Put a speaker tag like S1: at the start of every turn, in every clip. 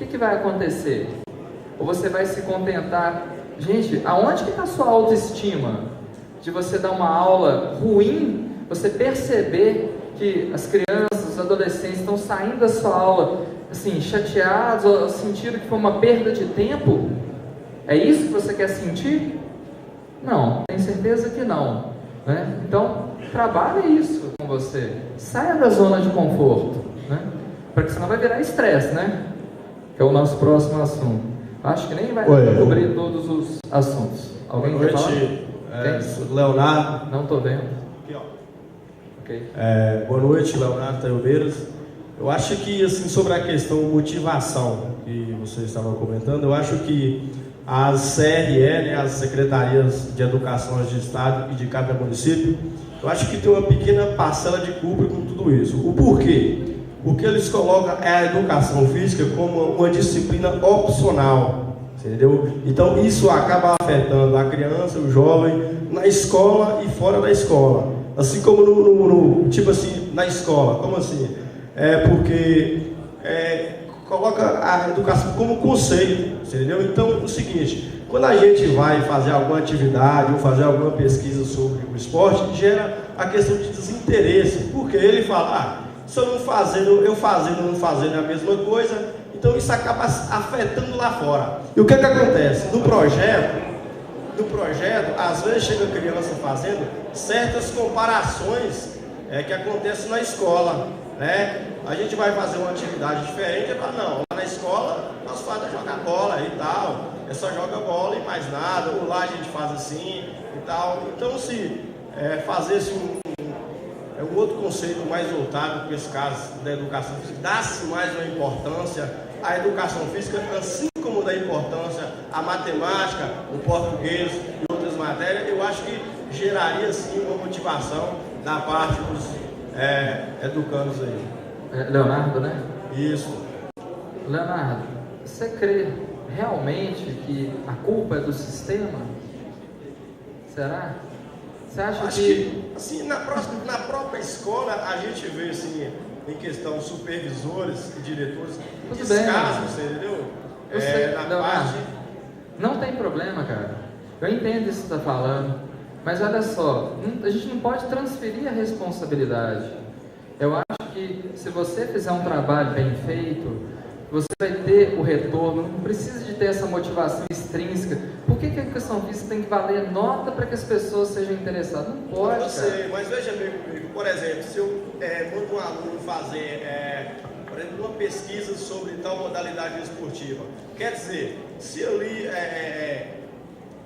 S1: o que vai acontecer? Ou você vai se contentar? Gente, aonde que está a sua autoestima? De você dar uma aula ruim, você perceber que as crianças, os adolescentes estão saindo da sua aula assim, chateados, ou sentindo que foi uma perda de tempo? É isso que você quer sentir? Não, tenho certeza que não, né? Então, trabalhe isso com você. Saia da zona de conforto, né? Porque senão vai virar estresse, né? Que é o nosso próximo assunto. Acho que nem vai cobrir todos os assuntos. Alguém quer falar?
S2: Boa noite, Leonardo.
S1: Não estou vendo.
S2: Aqui, ó.
S1: Okay.
S2: Boa noite, Leonardo Taiobeiras. Eu acho que, assim, sobre a questão motivação que você estava comentando, eu acho que as CRE, né, as Secretarias de Educação de Estado e de cada município, eu acho que tem uma pequena parcela de culpa com tudo isso. O porquê? Porque eles colocam a educação física como uma disciplina opcional, entendeu? Então isso acaba afetando a criança, o jovem, na escola e fora da escola. Assim como tipo assim, na escola, como assim? Porque coloca a educação como conceito, entendeu? Então, o seguinte, quando a gente vai fazer alguma atividade ou fazer alguma pesquisa sobre o esporte, gera a questão de desinteresse, porque ele fala, se eu não fazendo, não fazendo a mesma coisa, então isso acaba afetando lá fora. E o que acontece? No projeto, às vezes chega a criança fazendo certas comparações que acontecem na escola, né? A gente vai fazer uma atividade diferente, e fala, não, lá na escola nós fazemos jogar bola e tal, só joga bola e mais nada, ou lá a gente faz assim e tal. Então, se fazesse um outro conceito mais voltado para esse caso da educação física, dá-se mais uma importância à educação física, assim como dá importância à matemática, o português e outras matérias, eu acho que geraria sim uma motivação da parte dos educandos aí.
S1: Leonardo, né?
S2: Isso.
S1: Leonardo, você crê realmente que a culpa é do sistema? Será? Você acha que
S2: assim, na própria escola a gente vê assim, em questão supervisores e diretores descasos, entendeu?
S1: Não tem problema, cara. Eu entendo isso que você está falando, mas olha só, a gente não pode transferir a responsabilidade. Eu acho que se você fizer um trabalho bem feito, você vai ter o retorno. Não precisa de ter essa motivação extrínseca. Por que a educação física tem que valer nota para que as pessoas sejam interessadas? Não pode,
S2: eu sei, mas veja bem comigo, por exemplo, se eu mando um aluno fazer, por exemplo, uma pesquisa sobre tal modalidade esportiva, quer dizer, se ali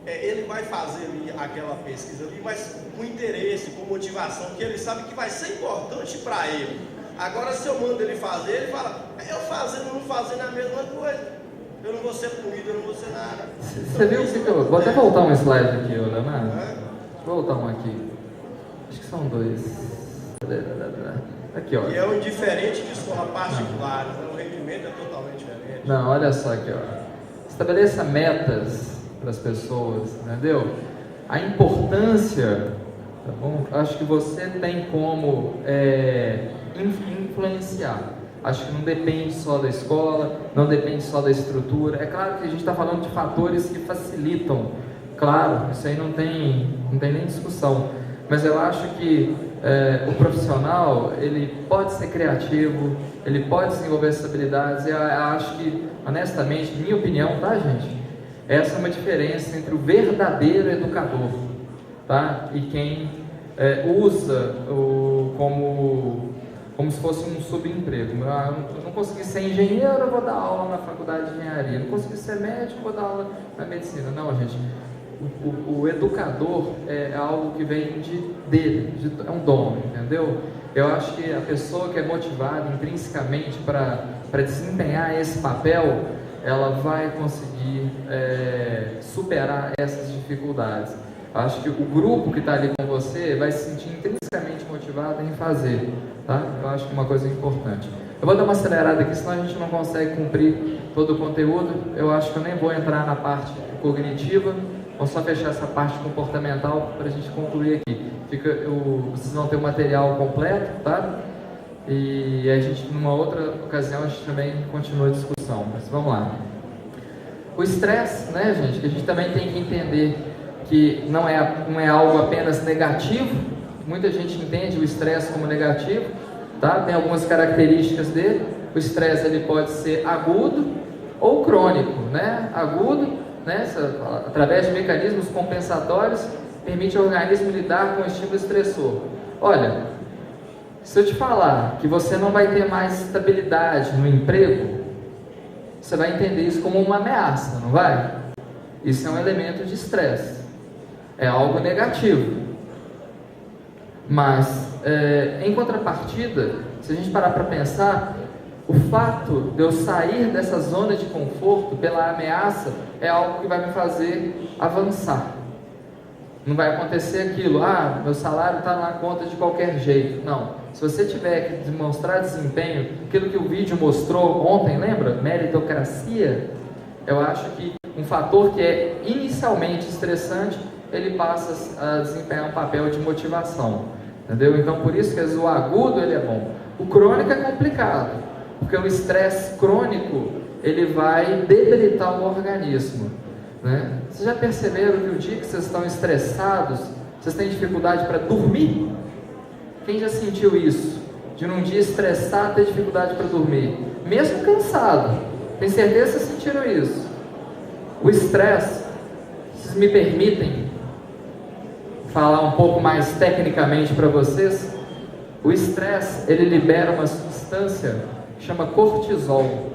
S2: ele vai fazer ali aquela pesquisa ali, mas com interesse, com motivação, que ele sabe que vai ser importante para ele. Agora, se eu mando ele fazer, ele fala, eu fazendo, não fazendo a mesma coisa, eu não vou ser punido, eu não vou ser nada.
S1: Você viu o que eu... Vou até voltar um slide aqui, Leonardo. Deixa eu voltar um aqui. Acho que são dois. Aqui, ó.
S2: E é um diferente de escola particular, então o rendimento é totalmente diferente.
S1: Não, olha só aqui, ó. Estabeleça metas para as pessoas, entendeu? A importância, tá bom? Acho que você tem como influenciar. Acho que não depende só da escola, não depende só da estrutura. É claro que a gente está falando de fatores que facilitam, claro, isso aí não tem nem discussão. Mas eu acho que o profissional, ele pode ser criativo, ele pode desenvolver essas habilidades. Eu acho que, honestamente, minha opinião, tá, gente? Essa é uma diferença entre o verdadeiro educador, tá? E quem usa como se fosse um subemprego. Eu não consegui ser engenheiro, eu vou dar aula na faculdade de engenharia. Não consegui ser médico, vou dar aula na medicina. Não, gente. O educador é algo que vem dele, é um dom, entendeu? Eu acho que a pessoa que é motivada intrinsecamente para desempenhar esse papel, ela vai conseguir superar essas dificuldades. Acho que o grupo que está ali com você vai se sentir intrinsecamente motivado em fazer, tá? Eu acho que é uma coisa importante. Eu vou dar uma acelerada aqui, senão a gente não consegue cumprir todo o conteúdo. Eu acho que eu nem vou entrar na parte cognitiva. Vamos só fechar essa parte comportamental para a gente concluir aqui. Vocês vão ter o material completo, tá? E a gente, numa outra ocasião, a gente também continua a discussão. introdução, mas vamos lá. O estresse, né, gente, que a gente também tem que entender que não é algo apenas negativo. Muita gente entende o estresse como negativo, tá? Tem algumas características dele. O estresse ele pode ser agudo ou crônico, né? Agudo, né, através de mecanismos compensatórios, permite ao organismo lidar com o estímulo estressor. Olha, se eu te falar que você não vai ter mais estabilidade no emprego, você vai entender isso como uma ameaça, não vai? Isso é um elemento de estresse, é algo negativo. Mas, em contrapartida, se a gente parar para pensar, o fato de eu sair dessa zona de conforto pela ameaça é algo que vai me fazer avançar. Não vai acontecer aquilo, meu salário está na conta de qualquer jeito. Não, se você tiver que demonstrar desempenho, aquilo que o vídeo mostrou ontem, lembra? Meritocracia. Eu acho que um fator que é inicialmente estressante, ele passa a desempenhar um papel de motivação, entendeu? Então por isso que o agudo ele é bom. O crônico é complicado, porque o estresse crônico ele vai debilitar o organismo, né? Vocês já perceberam que o dia que vocês estão estressados, vocês têm dificuldade para dormir? Quem já sentiu isso? De num dia estressado ter dificuldade para dormir? Mesmo cansado, tem certeza que vocês sentiram isso? O estresse, vocês me permitem falar um pouco mais tecnicamente para vocês? O estresse, ele libera uma substância que chama cortisol.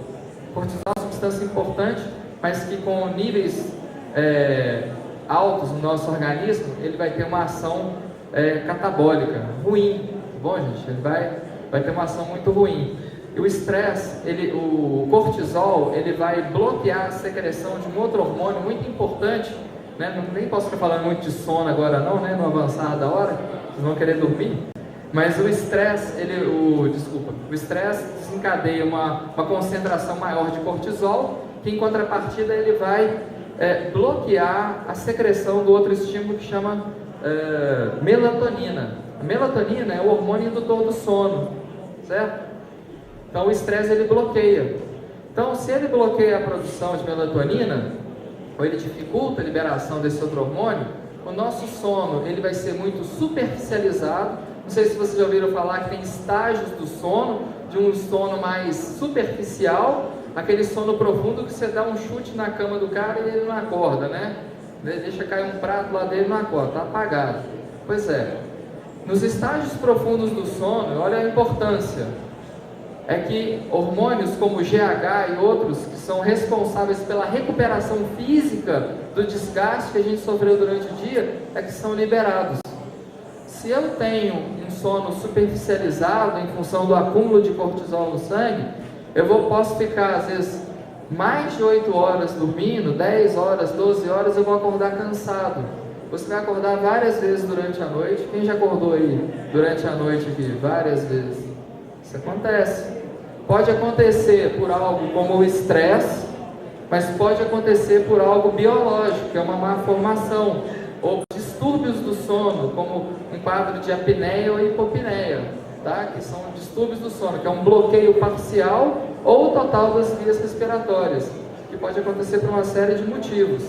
S1: Cortisol é uma substância importante, mas que com níveis altos no nosso organismo, ele vai ter uma ação catabólica, ruim, bom gente, ele vai ter uma ação muito ruim. E o estresse, o cortisol, ele vai bloquear a secreção de um outro hormônio muito importante, né? Nem posso ficar falando muito de sono agora não, né? No avançar da hora, vocês vão querer dormir. Mas o estresse, o estresse desencadeia uma concentração maior de cortisol, que em contrapartida ele vai bloquear a secreção do outro estímulo que chama melatonina. A melatonina é o hormônio indutor do sono, certo? Então o estresse ele bloqueia. Então se ele bloqueia a produção de melatonina, ou ele dificulta a liberação desse outro hormônio, o nosso sono ele vai ser muito superficializado. Não sei se vocês já ouviram falar que tem estágios do sono, de um sono mais superficial, aquele sono profundo que você dá um chute na cama do cara e ele não acorda, né? Deixa cair um prato lá dele e não acorda, está apagado. Pois é, nos estágios profundos do sono, olha a importância, é que hormônios como GH e outros que são responsáveis pela recuperação física do desgaste que a gente sofreu durante o dia, que são liberados. Se eu tenho um sono superficializado em função do acúmulo de cortisol no sangue, posso ficar às vezes mais de 8 horas dormindo, 10 horas, 12 horas, eu vou acordar cansado. Você vai acordar várias vezes durante a noite. Quem já acordou aí durante a noite aqui? Várias vezes. Isso acontece. Pode acontecer por algo como o estresse, mas pode acontecer por algo biológico, que é uma má formação, ou distúrbios do sono, como um quadro de apneia ou hipopneia, tá? Que são distúrbios do sono, que é um bloqueio parcial ou total das vias respiratórias, que pode acontecer por uma série de motivos.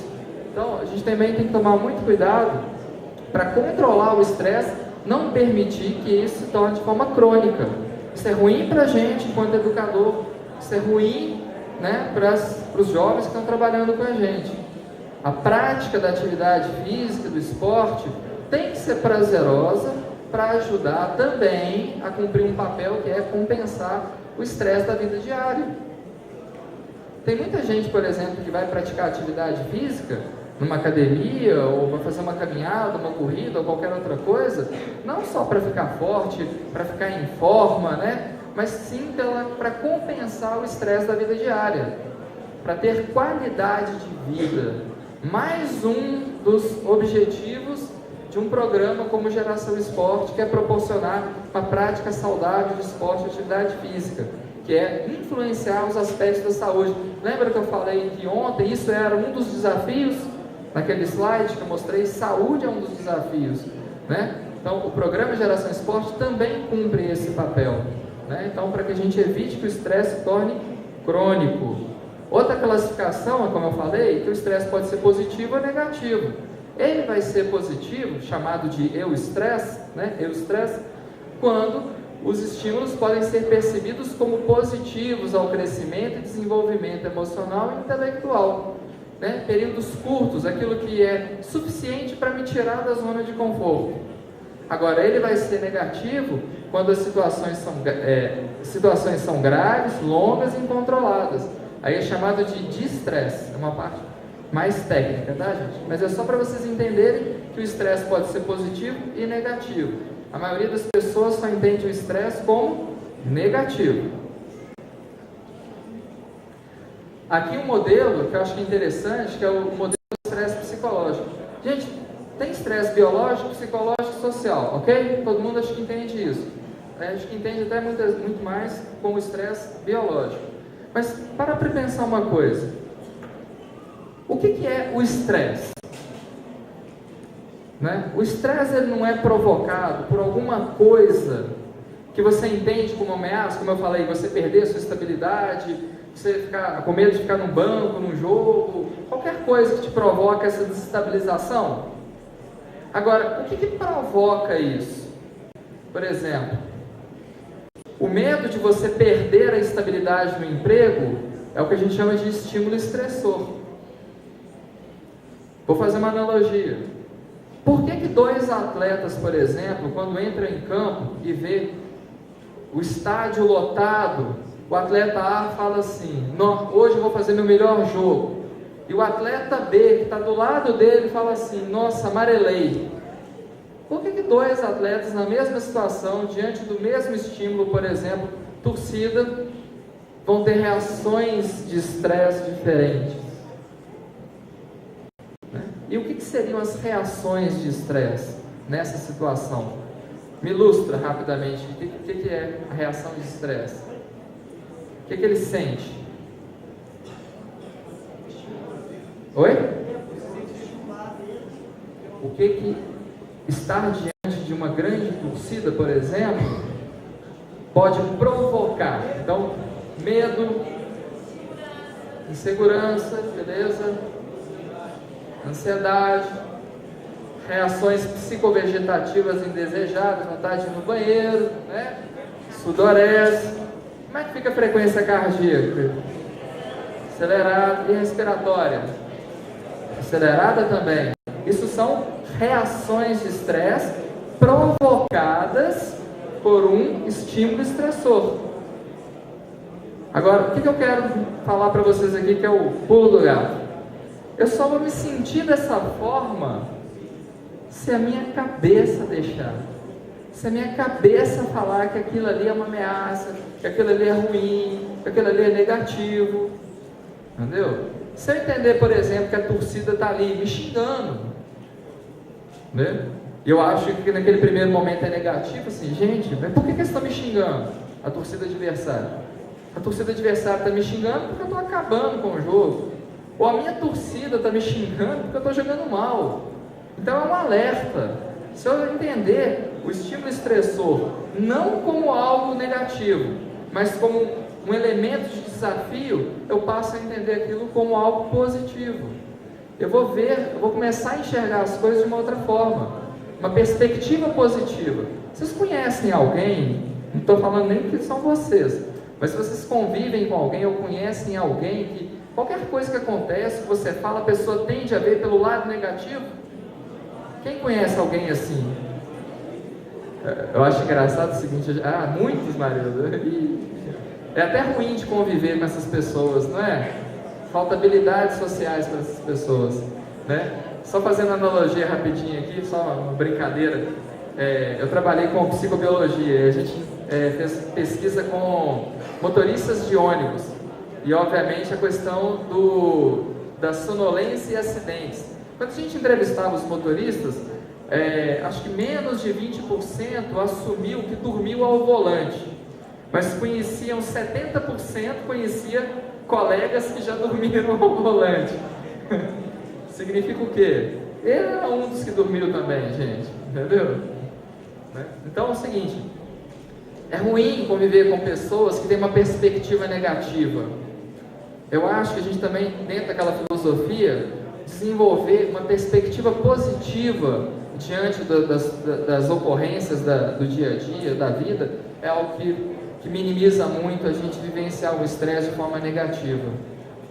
S1: Então, a gente também tem que tomar muito cuidado para controlar o estresse, não permitir que isso se torne de forma crônica. Isso é ruim para a gente, enquanto educador, isso é ruim, né, para os jovens que estão trabalhando com a gente. A prática da atividade física, do esporte, tem que ser prazerosa para ajudar também a cumprir um papel que é compensar o estresse da vida diária. Tem muita gente, por exemplo, que vai praticar atividade física numa academia, ou vai fazer uma caminhada, uma corrida, ou qualquer outra coisa, não só para ficar forte, para ficar em forma, né? Mas sim para compensar o estresse da vida diária, para ter qualidade de vida. Mais um dos objetivos de um programa como Geração Esporte, que é proporcionar uma prática saudável de esporte e atividade física, que é influenciar os aspectos da saúde. Lembra que eu falei que ontem isso era um dos desafios? Naquele slide que eu mostrei, saúde é um dos desafios, né? Então o programa Geração Esporte também cumpre esse papel, né? Então, para que a gente evite que o estresse se torne crônico. Outra classificação, como eu falei, que o estresse pode ser positivo ou negativo. Ele vai ser positivo, chamado de eustresse, né? Eustresse, quando os estímulos podem ser percebidos como positivos ao crescimento e desenvolvimento emocional e intelectual. Né? Períodos curtos, aquilo que é suficiente para me tirar da zona de conforto. Agora, ele vai ser negativo quando as situações são graves, longas e incontroladas. Aí é chamado de distress, é uma parte mais técnica, tá, gente? Mas é só para vocês entenderem que o estresse pode ser positivo e negativo. A maioria das pessoas só entende o estresse como negativo. Aqui um modelo que eu acho que é interessante, que é o modelo do estresse psicológico. Gente, tem estresse biológico, psicológico e social, ok? Todo mundo acho que entende isso. Acho que entende até muito mais como estresse biológico. Mas para pensar uma coisa. O que é o estresse? Né? O estresse ele não é provocado por alguma coisa que você entende como ameaça, como eu falei, você perder a sua estabilidade, você ficar com medo de ficar num banco, num jogo, qualquer coisa que te provoca essa desestabilização. Agora, o que provoca isso? Por exemplo, o medo de você perder a estabilidade no emprego é o que a gente chama de estímulo estressor. Vou fazer uma analogia. Por que dois atletas, por exemplo, quando entram em campo e vê o estádio lotado, o atleta A fala assim, hoje eu vou fazer meu melhor jogo. E o atleta B, que está do lado dele, fala assim, nossa, amarelei. Por que dois atletas na mesma situação, diante do mesmo estímulo, por exemplo, torcida, vão ter reações de estresse diferentes? E o que seriam as reações de estresse nessa situação? Me ilustra rapidamente o que é a reação de estresse. O que ele sente? Oi? O que estar diante de uma grande torcida, por exemplo, pode provocar? Então, medo, insegurança, beleza? Ansiedade, reações psicovegetativas indesejadas, vontade de ir no banheiro, né? Sudorese. Como é que fica a frequência cardíaca? Acelerada e respiratória. Acelerada também. Isso são reações de estresse provocadas por um estímulo estressor. Agora, o que eu quero falar para vocês aqui, que é o pulo do gato? Eu só vou me sentir dessa forma se a minha cabeça deixar. Se a minha cabeça falar que aquilo ali é uma ameaça, que aquilo ali é ruim, que aquilo ali é negativo. Entendeu? Se eu entender, por exemplo, que a torcida está ali me xingando, né? Eu acho que naquele primeiro momento é negativo, assim, gente, mas por que eles estão me xingando? A torcida adversária. A torcida adversária está me xingando porque eu estou acabando com o jogo. Ou a minha torcida está me xingando porque eu estou jogando mal. Então é um alerta. Se eu entender o estímulo estressor não como algo negativo, mas como um elemento de desafio, eu passo a entender aquilo como algo positivo. Eu vou começar a enxergar as coisas de uma outra forma, uma perspectiva positiva. Vocês conhecem alguém, não estou falando nem que são vocês, mas se vocês convivem com alguém ou conhecem alguém que qualquer coisa que acontece, que você fala, a pessoa tende a ver pelo lado negativo? Quem conhece alguém assim? Eu acho engraçado o seguinte, muitos maridos, é até ruim de conviver com essas pessoas, não é? Falta habilidades sociais para essas pessoas, né? Só fazendo analogia rapidinho aqui, só uma brincadeira, eu trabalhei com psicobiologia, a gente fez pesquisa com motoristas de ônibus, e obviamente a questão da sonolência e acidentes. Quando a gente entrevistava os motoristas, acho que menos de 20% assumiu que dormiu ao volante, mas 70% conhecia colegas que já dormiram ao volante. Significa o quê? Ele era um dos que dormiu também, gente, entendeu? Então é o seguinte, é ruim conviver com pessoas que têm uma perspectiva negativa. Eu acho que a gente também, dentro daquela filosofia, desenvolver uma perspectiva positiva diante das ocorrências do dia a dia, da vida, é algo que minimiza muito a gente vivenciar o estresse de forma negativa,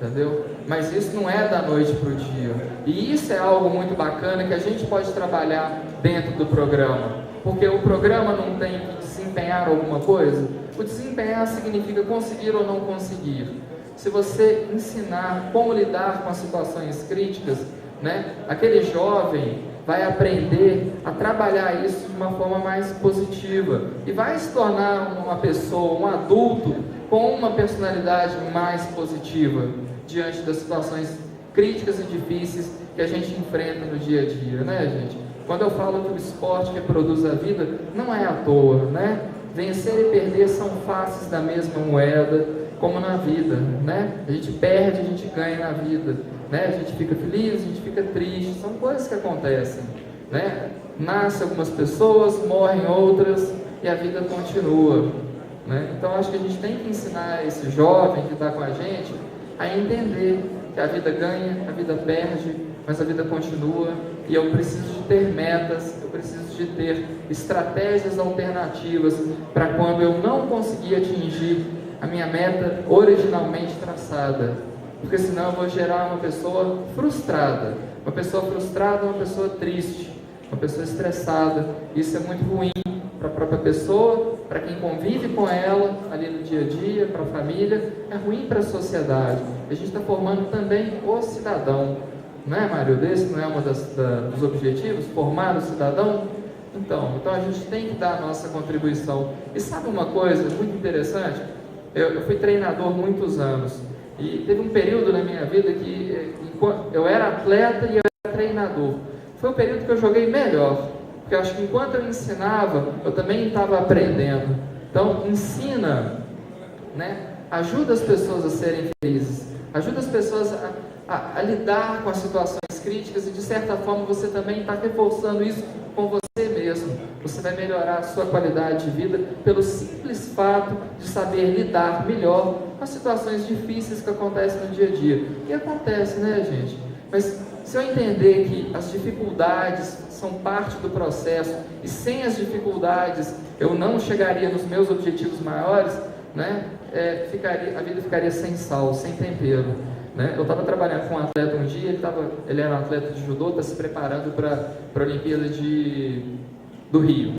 S1: entendeu? Mas isso não é da noite para o dia, e isso é algo muito bacana que a gente pode trabalhar dentro do programa, porque o programa não tem que desempenhar alguma coisa. O desempenhar significa conseguir ou não conseguir. Se você ensinar como lidar com as situações críticas, né, aquele jovem vai aprender a trabalhar isso de uma forma mais positiva e vai se tornar uma pessoa, um adulto com uma personalidade mais positiva diante das situações críticas e difíceis que a gente enfrenta no dia a dia, né, gente? Quando eu falo que o esporte reproduz a vida, não é à toa, né? Vencer e perder são faces da mesma moeda, como na vida, né? A gente perde, a gente ganha na vida, né? A gente fica feliz, a gente fica triste, são coisas que acontecem, né? Nascem algumas pessoas, morrem outras e a vida continua, né? Então acho que a gente tem que ensinar esse jovem que está com a gente a entender que a vida ganha, a vida perde, mas a vida continua, e eu preciso de ter metas, eu preciso de ter estratégias alternativas para quando eu não conseguir atingir a minha meta originalmente traçada, porque senão eu vou gerar uma pessoa frustrada, uma pessoa triste, uma pessoa estressada. Isso é muito ruim para a própria pessoa, para quem convive com ela ali no dia a dia, para a família, é ruim para a sociedade. A gente está formando também o cidadão, não é, Mário? Desse não é um dos objetivos, formar o cidadão? Então a gente tem que dar a nossa contribuição. E sabe uma coisa muito interessante? Eu fui treinador muitos anos, e teve um período na minha vida que eu era atleta e eu era treinador. Foi o período que eu joguei melhor, porque eu acho que enquanto eu ensinava, eu também estava aprendendo. Então, ensina, né? Ajuda as pessoas a serem felizes, ajuda as pessoas a lidar com as situações críticas, e de certa forma você também está reforçando isso com você mesmo. Você vai melhorar a sua qualidade de vida pelo simples fato de saber lidar melhor com as situações difíceis que acontecem no dia a dia. E acontece, né, gente? Mas se eu entender que as dificuldades são parte do processo, e sem as dificuldades eu não chegaria nos meus objetivos maiores, né? A vida ficaria sem sal, sem tempero, né? Eu estava trabalhando com um atleta um dia, ele era um atleta de judô, está se preparando para a Olimpíada do Rio.